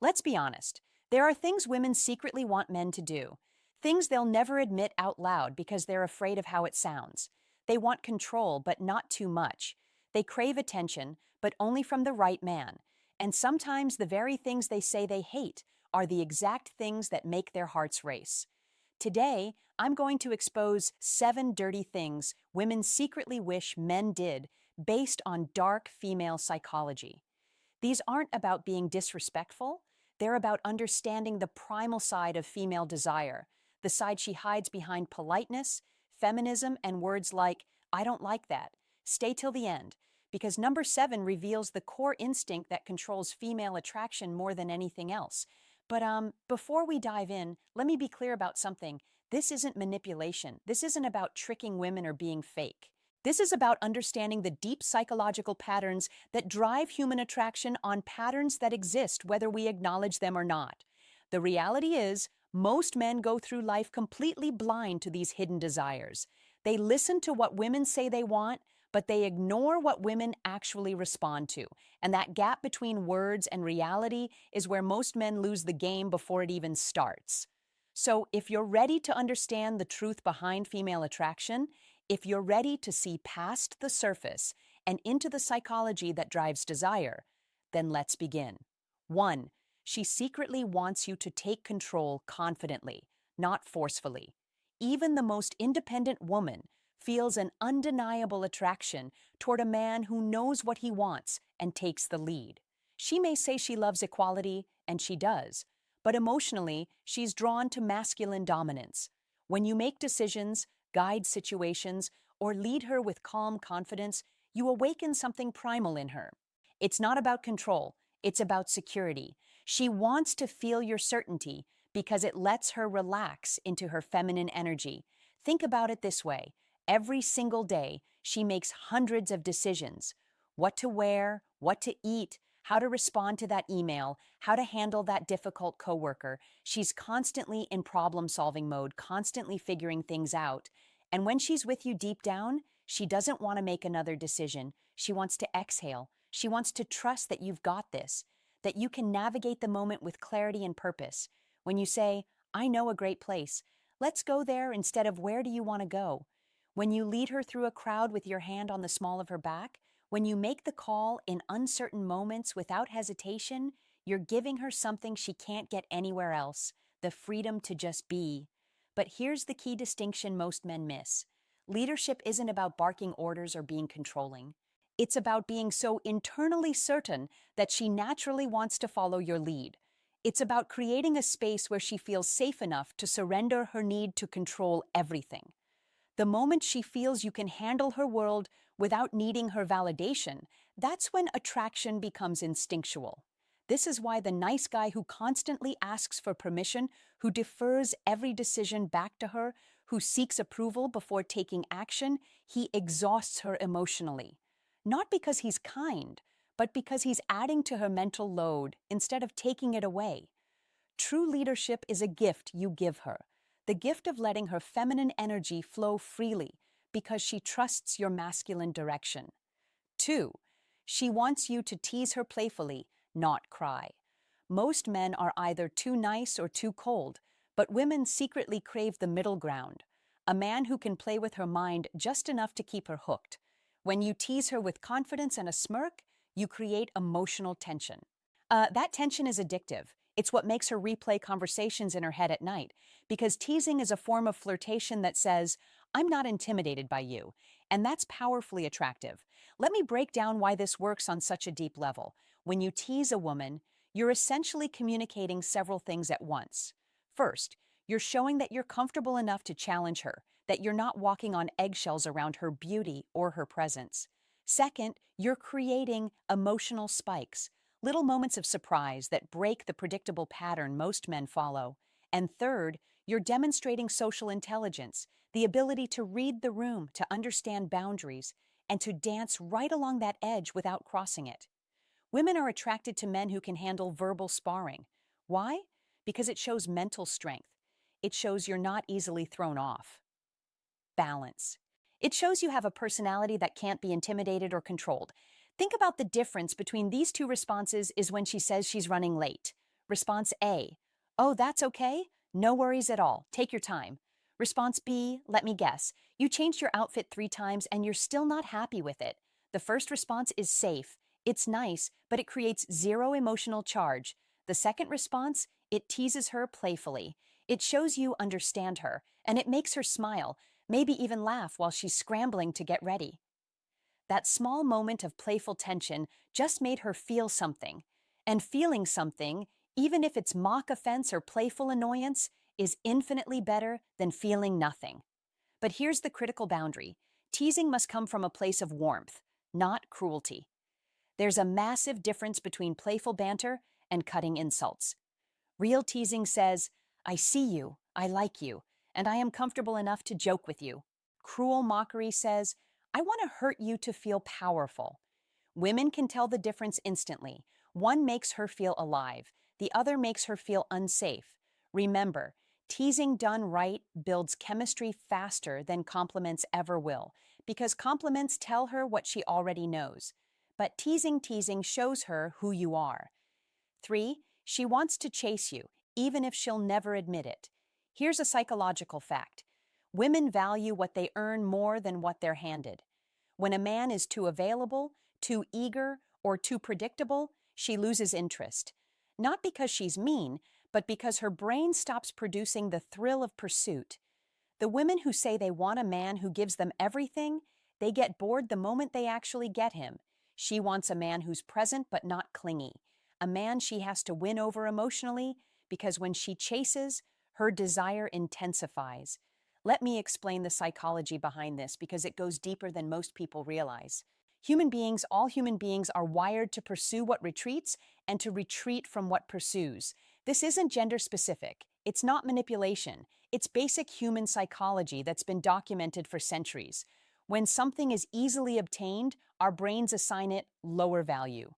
Let's be honest. There are things women secretly want men to do, things they'll never admit out loud because they're afraid of how it sounds. They want control, but not too much. They crave attention, but only from the right man. And sometimes the very things they say they hate are the exact things that make their hearts race. Today, I'm going to expose 7 dirty things women secretly wish men did based on dark female psychology. These aren't about being disrespectful, they're about understanding the primal side of female desire, the side she hides behind politeness, feminism, and words like, I don't like that. Stay till the end, because number 7 reveals the core instinct that controls female attraction more than anything else. But before we dive in, let me be clear about something. This isn't manipulation. This isn't about tricking women or being fake. This is about understanding the deep psychological patterns that drive human attraction on patterns that exist whether we acknowledge them or not. The reality is, most men go through life completely blind to these hidden desires. They listen to what women say they want, but they ignore what women actually respond to. And that gap between words and reality is where most men lose the game before it even starts. So if you're ready to understand the truth behind female attraction, if you're ready to see past the surface and into the psychology that drives desire, then let's begin. 1. She secretly wants you to take control confidently, not forcefully. Even the most independent woman feels an undeniable attraction toward a man who knows what he wants and takes the lead. She may say she loves equality, and she does, but emotionally, she's drawn to masculine dominance. When you make decisions, guide situations, or lead her with calm confidence, you awaken something primal in her. It's not about control, it's about security. She wants to feel your certainty because it lets her relax into her feminine energy. Think about it this way. Every single day, she makes hundreds of decisions. What to wear, what to eat, how to respond to that email, how to handle that difficult coworker. She's constantly in problem-solving mode, constantly figuring things out. And when she's with you deep down, she doesn't want to make another decision. She wants to exhale. She wants to trust that you've got this, that you can navigate the moment with clarity and purpose. When you say, I know a great place, let's go there instead of where do you want to go? When you lead her through a crowd with your hand on the small of her back, when you make the call in uncertain moments without hesitation, you're giving her something she can't get anywhere else, the freedom to just be. But here's the key distinction most men miss. Leadership isn't about barking orders or being controlling. It's about being so internally certain that she naturally wants to follow your lead. It's about creating a space where she feels safe enough to surrender her need to control everything. The moment she feels you can handle her world without needing her validation, that's when attraction becomes instinctual. This is why the nice guy who constantly asks for permission, who defers every decision back to her, who seeks approval before taking action, he exhausts her emotionally. Not because he's kind, but because he's adding to her mental load instead of taking it away. True leadership is a gift you give her. The gift of letting her feminine energy flow freely because she trusts your masculine direction. 2. She wants you to tease her playfully, not cry. Most men are either too nice or too cold, but women secretly crave the middle ground, a man who can play with her mind just enough to keep her hooked. When you tease her with confidence and a smirk, you create emotional tension. That tension is addictive. It's what makes her replay conversations in her head at night, because teasing is a form of flirtation that says, I'm not intimidated by you, and that's powerfully attractive. Let me break down why this works on such a deep level. When you tease a woman, you're essentially communicating several things at once. First, you're showing that you're comfortable enough to challenge her, that you're not walking on eggshells around her beauty or her presence. Second, you're creating emotional spikes, little moments of surprise that break the predictable pattern most men follow. And third, you're demonstrating social intelligence, the ability to read the room, to understand boundaries, and to dance right along that edge without crossing it. Women are attracted to men who can handle verbal sparring. Why? Because it shows mental strength. It shows you're not easily thrown off. Balance. It shows you have a personality that can't be intimidated or controlled. Think about the difference between these two responses is when she says she's running late. Response A, oh, that's okay? No worries at all. Take your time. Response B, let me guess. You changed your outfit 3 times and you're still not happy with it. The first response is safe. It's nice, but it creates zero emotional charge. The second response, it teases her playfully. It shows you understand her, and it makes her smile, maybe even laugh while she's scrambling to get ready. That small moment of playful tension just made her feel something. And feeling something, even if it's mock offense or playful annoyance, is infinitely better than feeling nothing. But here's the critical boundary. Teasing must come from a place of warmth, not cruelty. There's a massive difference between playful banter and cutting insults. Real teasing says, I see you, I like you, and I am comfortable enough to joke with you. Cruel mockery says, I want to hurt you to feel powerful. Women can tell the difference instantly. One makes her feel alive, the other makes her feel unsafe. Remember, teasing done right builds chemistry faster than compliments ever will, because compliments tell her what she already knows. But teasing shows her who you are. 3, she wants to chase you, even if she'll never admit it. Here's a psychological fact. Women value what they earn more than what they're handed. When a man is too available, too eager, or too predictable, she loses interest. Not because she's mean, but because her brain stops producing the thrill of pursuit. The women who say they want a man who gives them everything, they get bored the moment they actually get him. She wants a man who's present but not clingy, a man she has to win over emotionally, because when she chases, her desire intensifies. Let me explain the psychology behind this because it goes deeper than most people realize. All human beings are wired to pursue what retreats and to retreat from what pursues. This isn't gender specific. It's not manipulation. It's basic human psychology that's been documented for centuries. When something is easily obtained, our brains assign it lower value.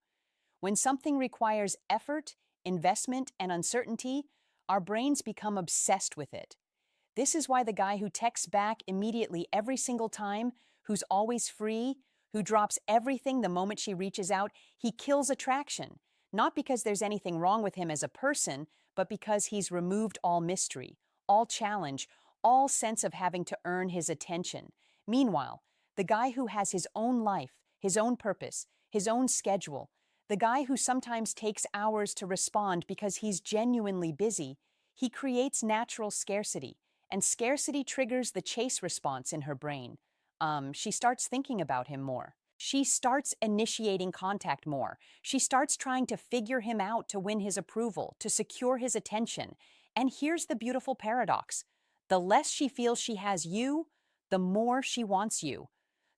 When something requires effort, investment, and uncertainty, our brains become obsessed with it. This is why the guy who texts back immediately every single time, who's always free, who drops everything the moment she reaches out, he kills attraction. Not because there's anything wrong with him as a person, but because he's removed all mystery, all challenge, all sense of having to earn his attention. Meanwhile, the guy who has his own life, his own purpose, his own schedule, the guy who sometimes takes hours to respond because he's genuinely busy, he creates natural scarcity. And scarcity triggers the chase response in her brain. She starts thinking about him more. She starts initiating contact more. She starts trying to figure him out to win his approval, to secure his attention. And here's the beautiful paradox. The less she feels she has you, the more she wants you.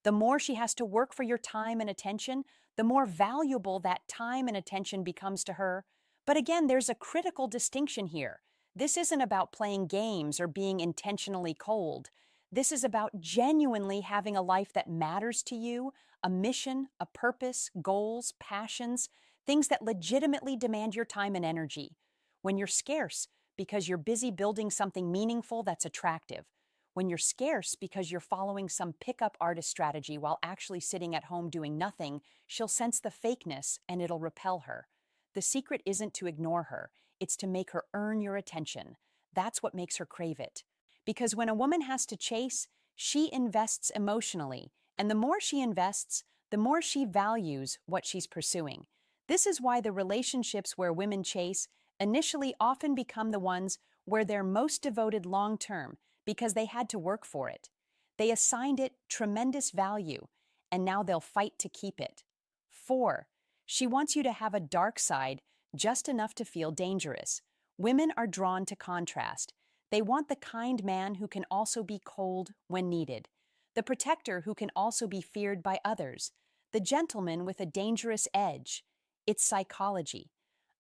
The more she has to work for your time and attention, the more valuable that time and attention becomes to her. But again, there's a critical distinction here. This isn't about playing games or being intentionally cold. This is about genuinely having a life that matters to you, a mission, a purpose, goals, passions, things that legitimately demand your time and energy. When you're scarce because you're busy building something meaningful that's attractive. When you're scarce because you're following some pickup artist strategy while actually sitting at home doing nothing, she'll sense the fakeness and it'll repel her. The secret isn't to ignore her. It's to make her earn your attention. That's what makes her crave it. Because when a woman has to chase, she invests emotionally. And the more she invests, the more she values what she's pursuing. This is why the relationships where women chase initially often become the ones where they're most devoted long-term because they had to work for it. They assigned it tremendous value, and now they'll fight to keep it. 4, she wants you to have a dark side just enough to feel dangerous. Women are drawn to contrast. They want the kind man who can also be cold when needed, the protector who can also be feared by others, the gentleman with a dangerous edge. It's psychology.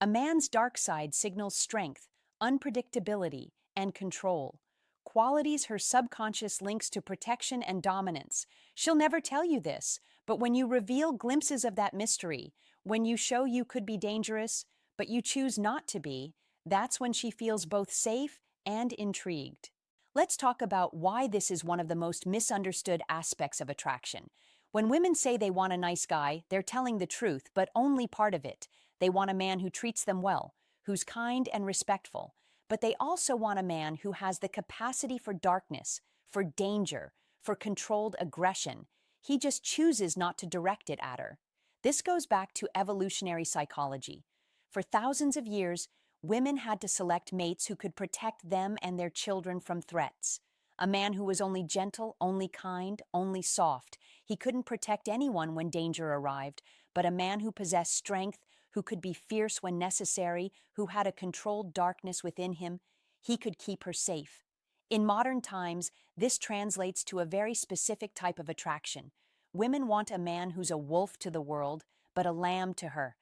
A man's dark side signals strength, unpredictability, and control. Qualities her subconscious links to protection and dominance. She'll never tell you this, but when you reveal glimpses of that mystery, when you show you could be dangerous, but you choose not to be, that's when she feels both safe and intrigued. Let's talk about why this is one of the most misunderstood aspects of attraction. When women say they want a nice guy, they're telling the truth, but only part of it. They want a man who treats them well, who's kind and respectful, but they also want a man who has the capacity for darkness, for danger, for controlled aggression. He just chooses not to direct it at her. This goes back to evolutionary psychology. For thousands of years, women had to select mates who could protect them and their children from threats. A man who was only gentle, only kind, only soft. He couldn't protect anyone when danger arrived, but a man who possessed strength, who could be fierce when necessary, who had a controlled darkness within him, he could keep her safe. In modern times, this translates to a very specific type of attraction. Women want a man who's a wolf to the world, but a lamb to her.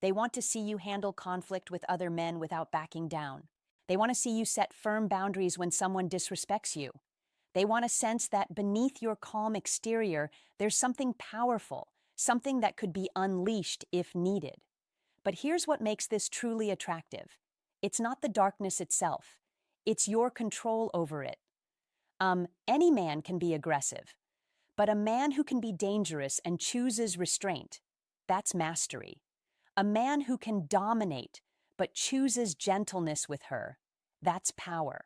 They want to see you handle conflict with other men without backing down. They want to see you set firm boundaries when someone disrespects you. They want to sense that beneath your calm exterior, there's something powerful, something that could be unleashed if needed. But here's what makes this truly attractive. It's not the darkness itself. It's your control over it. Any man can be aggressive, but a man who can be dangerous and chooses restraint, that's mastery. A man who can dominate, but chooses gentleness with her, that's power.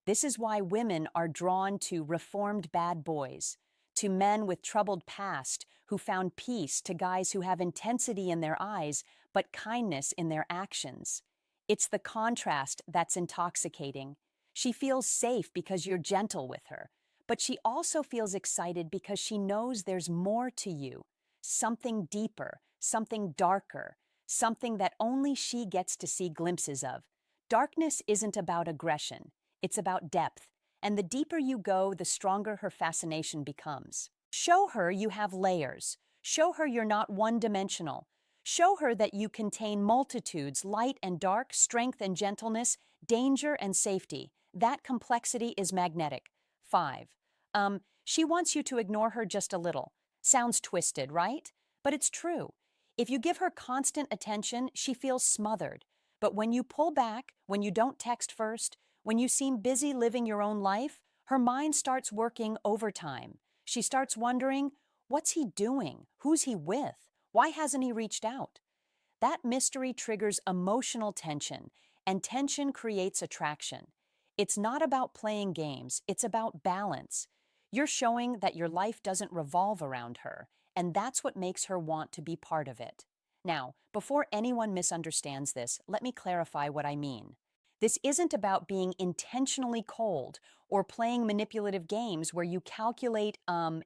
This is why women are drawn to reformed bad boys, to men with troubled past who found peace, to guys who have intensity in their eyes, but kindness in their actions. It's the contrast that's intoxicating. She feels safe because you're gentle with her, but she also feels excited because she knows there's more to you, something deeper, something darker, something that only she gets to see glimpses of. Darkness isn't about aggression. It's about depth, and the deeper you go, the stronger her fascination becomes. Show her you have layers. Show her you're not one-dimensional. Show her that you contain multitudes, light and dark, strength and gentleness, danger and safety. That complexity is magnetic. 5. She wants you to ignore her just a little. Sounds twisted, right? But it's true. If you give her constant attention, she feels smothered. But when you pull back, when you don't text first, when you seem busy living your own life, her mind starts working overtime. She starts wondering, what's he doing? Who's he with? Why hasn't he reached out? That mystery triggers emotional tension, and tension creates attraction. It's not about playing games, it's about balance. You're showing that your life doesn't revolve around her, and that's what makes her want to be part of it. Now, before anyone misunderstands this, let me clarify what I mean. This isn't about being intentionally cold or playing manipulative games where you calculate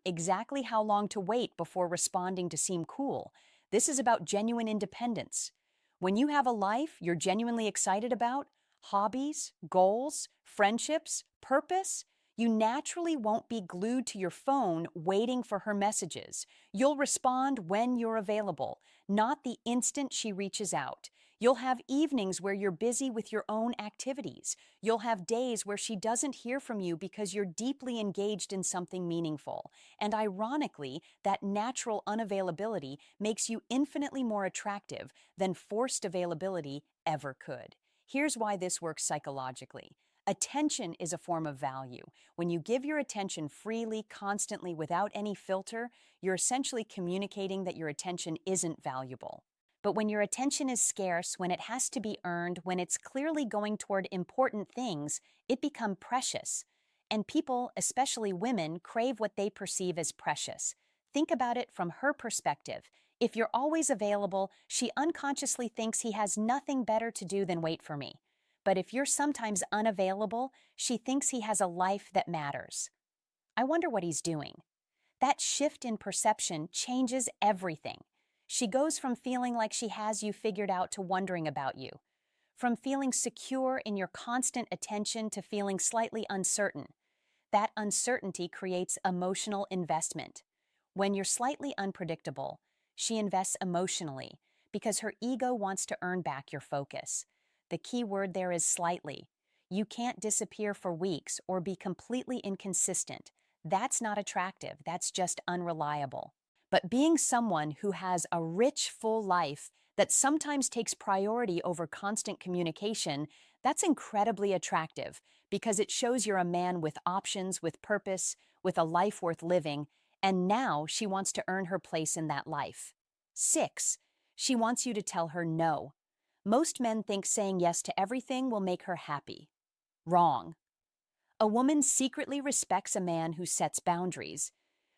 exactly how long to wait before responding to seem cool. This is about genuine independence. When you have a life you're genuinely excited about, hobbies, goals, friendships, purpose, you naturally won't be glued to your phone waiting for her messages. You'll respond when you're available, not the instant she reaches out. You'll have evenings where you're busy with your own activities. You'll have days where she doesn't hear from you because you're deeply engaged in something meaningful. And ironically, that natural unavailability makes you infinitely more attractive than forced availability ever could. Here's why this works psychologically. Attention is a form of value. When you give your attention freely, constantly, without any filter, you're essentially communicating that your attention isn't valuable. But when your attention is scarce, when it has to be earned, when it's clearly going toward important things, it becomes precious. And people, especially women, crave what they perceive as precious. Think about it from her perspective. If you're always available, she unconsciously thinks he has nothing better to do than wait for me. But if you're sometimes unavailable, she thinks he has a life that matters. I wonder what he's doing. That shift in perception changes everything. She goes from feeling like she has you figured out to wondering about you. From feeling secure in your constant attention to feeling slightly uncertain. That uncertainty creates emotional investment. When you're slightly unpredictable, she invests emotionally because her ego wants to earn back your focus. The key word there is slightly. You can't disappear for weeks or be completely inconsistent. That's not attractive, that's just unreliable. But being someone who has a rich, full life that sometimes takes priority over constant communication, that's incredibly attractive because it shows you're a man with options, with purpose, with a life worth living, and now she wants to earn her place in that life. 6. She wants you to tell her no. Most men think saying yes to everything will make her happy. Wrong. A woman secretly respects a man who sets boundaries.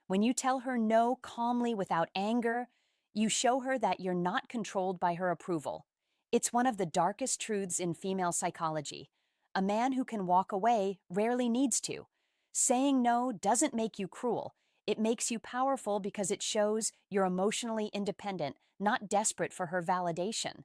When you tell her no calmly without anger, you show her that you're not controlled by her approval. It's one of the darkest truths in female psychology. A man who can walk away rarely needs to. Saying no doesn't make you cruel. It makes you powerful because it shows you're emotionally independent, not desperate for her validation.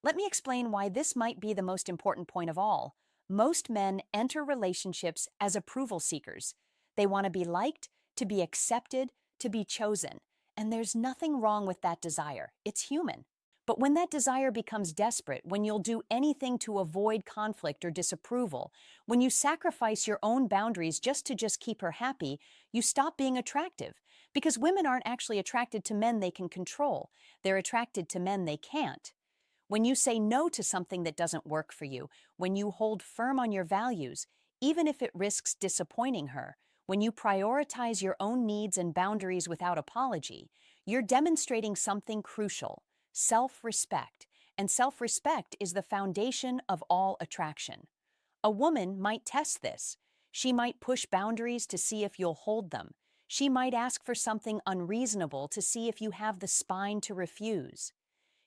Let me explain why this might be the most important point of all. Most men enter relationships as approval seekers. They want to be liked, to be accepted, to be chosen. And there's nothing wrong with that desire. It's human. But when that desire becomes desperate, when you'll do anything to avoid conflict or disapproval, when you sacrifice your own boundaries just to keep her happy, you stop being attractive. Because women aren't actually attracted to men they can control. They're attracted to men they can't. When you say no to something that doesn't work for you, when you hold firm on your values, even if it risks disappointing her, when you prioritize your own needs and boundaries without apology, you're demonstrating something crucial: self-respect. And self-respect is the foundation of all attraction. A woman might test this. She might push boundaries to see if you'll hold them. She might ask for something unreasonable to see if you have the spine to refuse.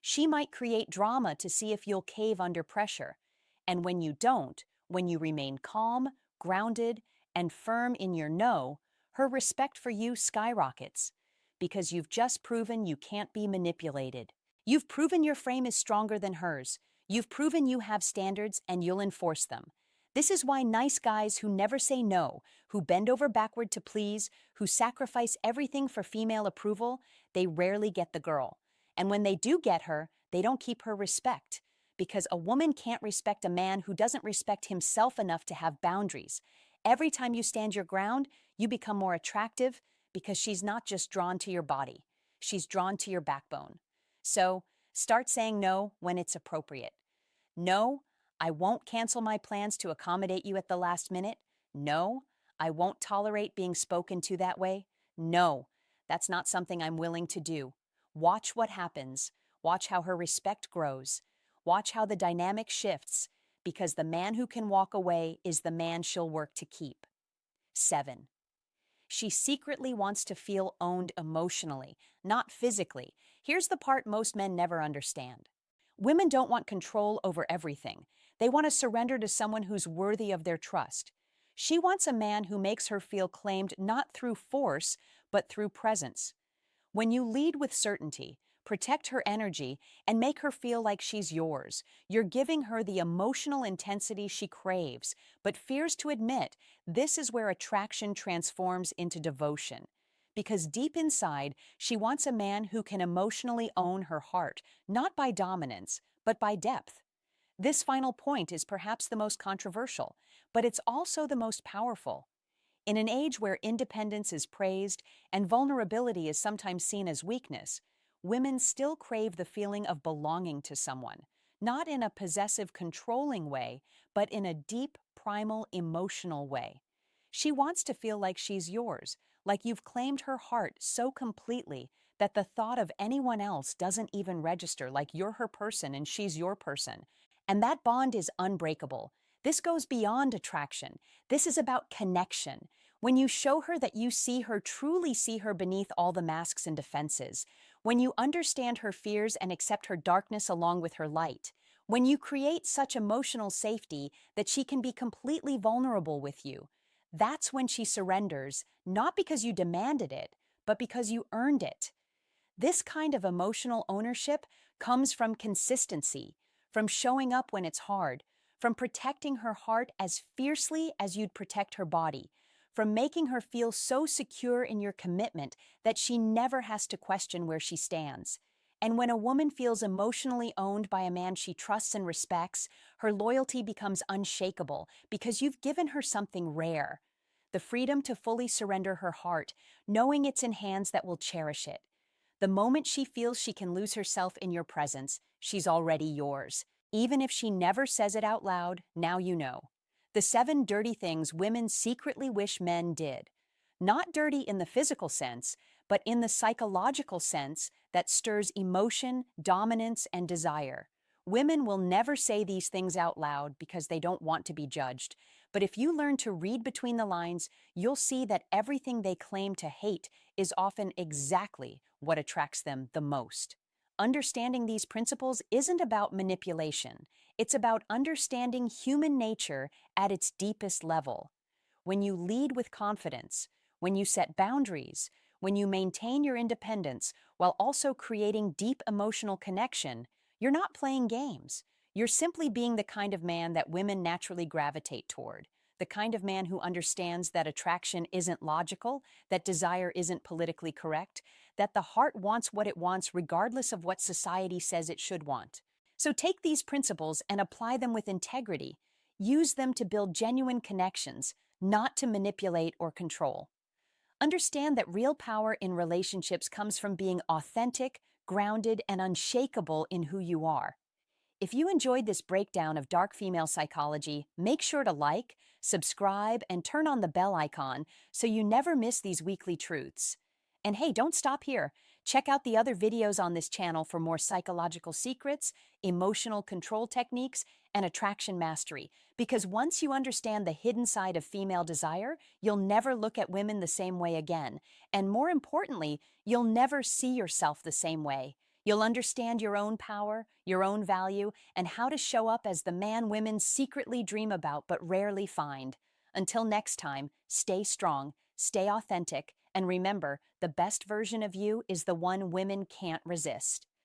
She might create drama to see if you'll cave under pressure. And when you don't, when you remain calm, grounded, and firm in your no, her respect for you skyrockets. Because you've just proven you can't be manipulated. You've proven your frame is stronger than hers. You've proven you have standards and you'll enforce them. This is why nice guys who never say no, who bend over backward to please, who sacrifice everything for female approval, they rarely get the girl. And when they do get her, they don't keep her respect. Because a woman can't respect a man who doesn't respect himself enough to have boundaries. Every time you stand your ground, you become more attractive because she's not just drawn to your body. She's drawn to your backbone. So, start saying no when it's appropriate. No, I won't cancel my plans to accommodate you at the last minute. No, I won't tolerate being spoken to that way. No, that's not something I'm willing to do. Watch what happens. Watch how her respect grows. Watch how the dynamic shifts, because the man who can walk away is the man she'll work to keep. 7. She secretly wants to feel owned emotionally, not physically. Here's the part most men never understand. Women don't want control over everything. They want to surrender to someone who's worthy of their trust. She wants a man who makes her feel claimed not through force, but through presence. When you lead with certainty, protect her energy, and make her feel like she's yours, you're giving her the emotional intensity she craves, but fears to admit. This is where attraction transforms into devotion. Because deep inside, she wants a man who can emotionally own her heart, not by dominance, but by depth. This final point is perhaps the most controversial, but it's also the most powerful. In an age where independence is praised and vulnerability is sometimes seen as weakness, women still crave the feeling of belonging to someone, not in a possessive, controlling way, but in a deep, primal, emotional way. She wants to feel like she's yours, like you've claimed her heart so completely that the thought of anyone else doesn't even register, like you're her person and she's your person. And that bond is unbreakable. This goes beyond attraction. This is about connection. When you show her that you see her, truly see her beneath all the masks and defenses, when you understand her fears and accept her darkness along with her light, when you create such emotional safety that she can be completely vulnerable with you, that's when she surrenders, not because you demanded it, but because you earned it. This kind of emotional ownership comes from consistency, from showing up when it's hard, from protecting her heart as fiercely as you'd protect her body, from making her feel so secure in your commitment that she never has to question where she stands. And when a woman feels emotionally owned by a man she trusts and respects, her loyalty becomes unshakable because you've given her something rare: the freedom to fully surrender her heart, knowing it's in hands that will cherish it. The moment she feels she can lose herself in your presence, she's already yours. Even if she never says it out loud, now you know. The 7 dirty things women secretly wish men did. Not dirty in the physical sense, but in the psychological sense that stirs emotion, dominance, and desire. Women will never say these things out loud because they don't want to be judged. But if you learn to read between the lines, you'll see that everything they claim to hate is often exactly what attracts them the most. Understanding these principles isn't about manipulation. It's about understanding human nature at its deepest level. When you lead with confidence, when you set boundaries, when you maintain your independence while also creating deep emotional connection, you're not playing games. You're simply being the kind of man that women naturally gravitate toward, the kind of man who understands that attraction isn't logical, that desire isn't politically correct, that the heart wants what it wants regardless of what society says it should want. So take these principles and apply them with integrity. Use them to build genuine connections, not to manipulate or control. Understand that real power in relationships comes from being authentic, grounded, and unshakable in who you are. If you enjoyed this breakdown of dark female psychology, make sure to like, subscribe, and turn on the bell icon so you never miss these weekly truths. And hey, don't stop here. Check out the other videos on this channel for more psychological secrets, emotional control techniques, and attraction mastery. Because once you understand the hidden side of female desire, you'll never look at women the same way again. And more importantly, you'll never see yourself the same way. You'll understand your own power, your own value, and how to show up as the man women secretly dream about but rarely find. Until next time, stay strong, stay authentic, and remember, the best version of you is the one women can't resist.